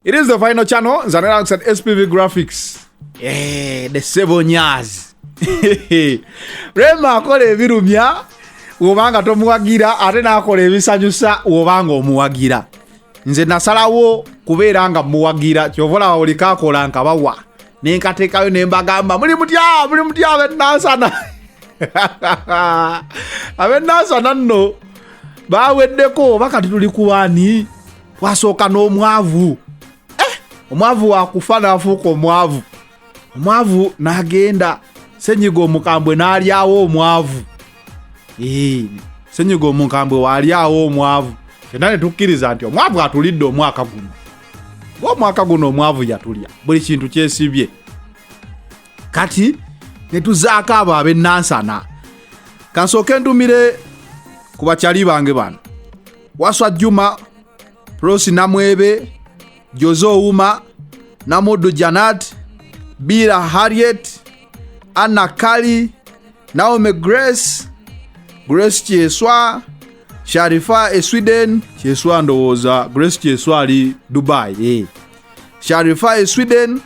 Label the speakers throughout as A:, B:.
A: It is the final channel, Zanerax at SPV Graphics. The 7 years. Rema akole ebirumya, wobanga tomuwagira, ate nakola ebisanyusa wobanga omuwagira. Nze nasalawo kubeera nga muwagira, kyovola wawulika akola nkabawa. Nenkatekayo nembagamba, muli mutya abennasana. Abennasana nno, baweddeko bakati tuli kuwani, wasooka n'omwavu. Omwavu wakufa n'afuuka omwavu. Omwavu n'agenda Senyiga Omukambwe n'alyawo omwavu. Senyiga Omukambwe walyawo omwavu. Fena ne tukkiriza nti omwavu atulidde omwaka guno. Omwaka guno omwavu yatulya. Buli kintu kyesibye. Kati ne tuzaako abo ab'ennansana. Kansooke ndumire ku bakyali bange bano. Waswa Juma, Prosi Namwebe, Jozo Ouma, Namudu Janat, Bira Harriet, Anna Kali, Naomi Grace, Grace Chieswa, Sharifa Sweden, Chieswa ndowooza, Grace Chieswa ali Dubai. Sharifa Sweden,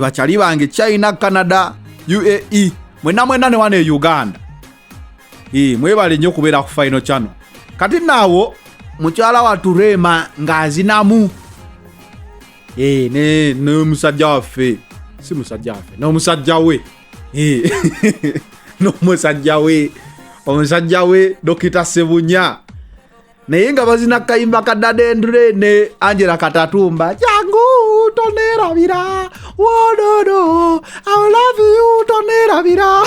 A: bakyali bange China, Canada, UAE, mwena ne wane Uganda. Mwebale nnyo kubeera ku final channel. Kati naawo mukyala watu Rema ng'azinamu. Ne musajja waffe. Si musajja waffe. N'omusajja we. N'omusajja we. Omusajja we Dokita Sebunya. Naye nga bazina kayimba kadadendre ne Angela Katatumba. Jangu tonerabira. Wododo. I love you tonerabira.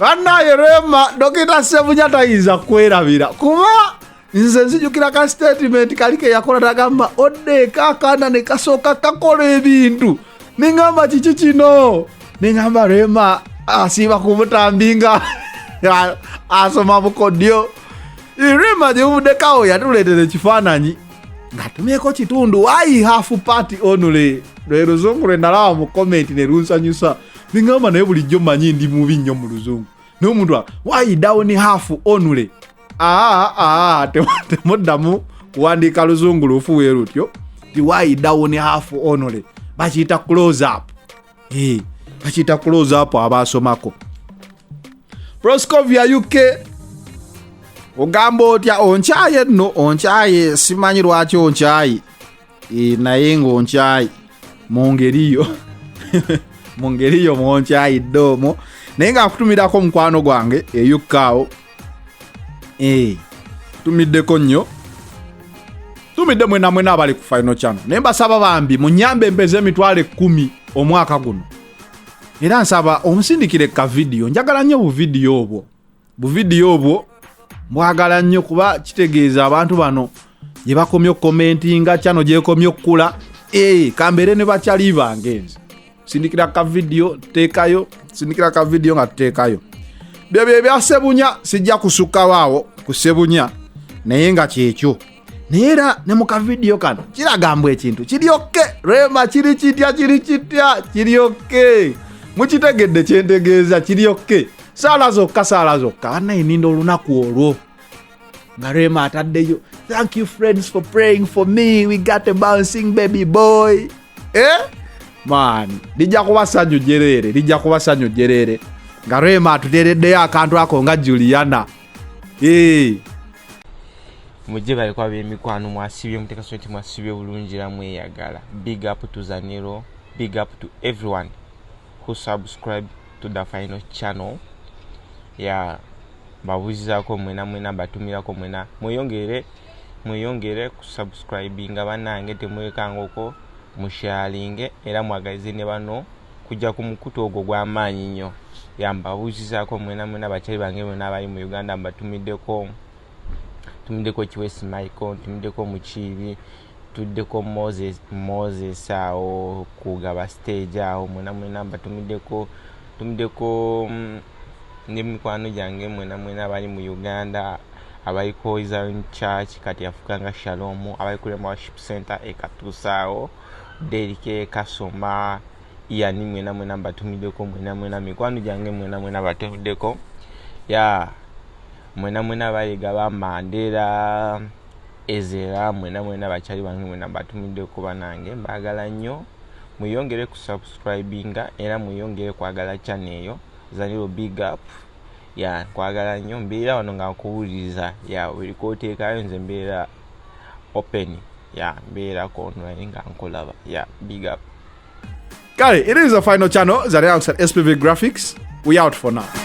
A: Annaye Rema Dokita Sebunya tayiza kwerabira. Kuba nze nzijukira ka statement kalike yakola tagamba odde kakana ne kasooka kakola ebintu. Ningamba kiki kino? Ningamba Rema asiba kumutambinga asoma bukodyo. Rema jebudekawo yatuleetera ekifaananyi ngatumyeko kitundu I half party only. Lwe Luzungu lwe nalaba mu comment ne lunsanyusa. Ningamba naye bulijjo manyi ndi mubi nnyo mu Luzungu. N'omuntu why down half only. Temuddamu kuwandiika Luzungu lufuwe lutyo. Ti why down half only. Bakiyita close up. Bakiyita close up abasomako. Proscovia UK. Ogamba otya onkyaye nno onkyaye simanyi lwaki onkyaye. Naye ng'onkyaye mu ngeriyo. Mu ngeriyo monkyaye ddomo. Naye nga akutumirako mukwano gwange eyukkaawo. Tumiddeko nnyo. Tumidde mwena abali ku final channel. Naye mbasaba bambi munyambe mpeze emitwalo 10 omwaka guno. Era nsaba omusindikire ka video. Njagala nnyo bu video obwo. Mwagala nnyo kuba kitegeeza abantu bano gye bakomye commentinga channel gye komye okula. Kambere ne bakyali bange nze. Sindikira ka video teekayo. Sindikira ka video nga tuteekayo. Bya Sebunya sijja kusuka waawo ku Sebunya naye nga kyekyo. Neera ne mu ka video kano kiragambwa ekintu kiri okke. Rema kiri kiri okke. Mukitegedde kyentegeeza kiri okke. Saala zokka anna enindo olunaku olwo nga Rema ataddeyo. Thank you friends for praying for me. We got a bouncing baby boy. Man, lijja kubasanyu jerere. Nga Rema atuteereddeyo akantu ako nga Juliana.
B: Mujje bali kwa bemikwano mwasibye muteka sonti mwasibye bulungira mweyagala. Big up to Zanero. Big up to everyone who subscribe to the final channel. Babuzizako mwena batumirako mwena. Mweyongere kusubscribinga banange temwekangoko musharinge era mwagalize ne bano kujja ku mukutu ogwo gw'amaanyi nnyo. Mbabuzizako mwena bakyali bange mwena abali mu Uganda mbatumiddeko Kiwesi Michael, tumiddeko Mukiibi, tuddeko Moses awo kugaba stage awo mwena mbatumiddeko ne mikwano gyange mwena abali mu Uganda abali ku Zion Church kati afukanga Shalom abali ku Worship Center Katuusaawo Derike Kasoma yani mwena mbatumiddeko mwena mikwano gyange mwena batumiddeko mwena bali gaba Mandela Ezera mwena bachali bange mwena batumidde kuba nange mbagala nnyo muyongere ku subscribinga era muyongere kwagala channel eyo Zanilo big up ya kwagala nnyo mbeera wano nga nkuwuliriza ya buli koteekayo nze mbeera open ya mbeera ko online nga nkolaba ya big up.
A: Kale, it is the final channel Zari alongside SPV Graphics. We out for now.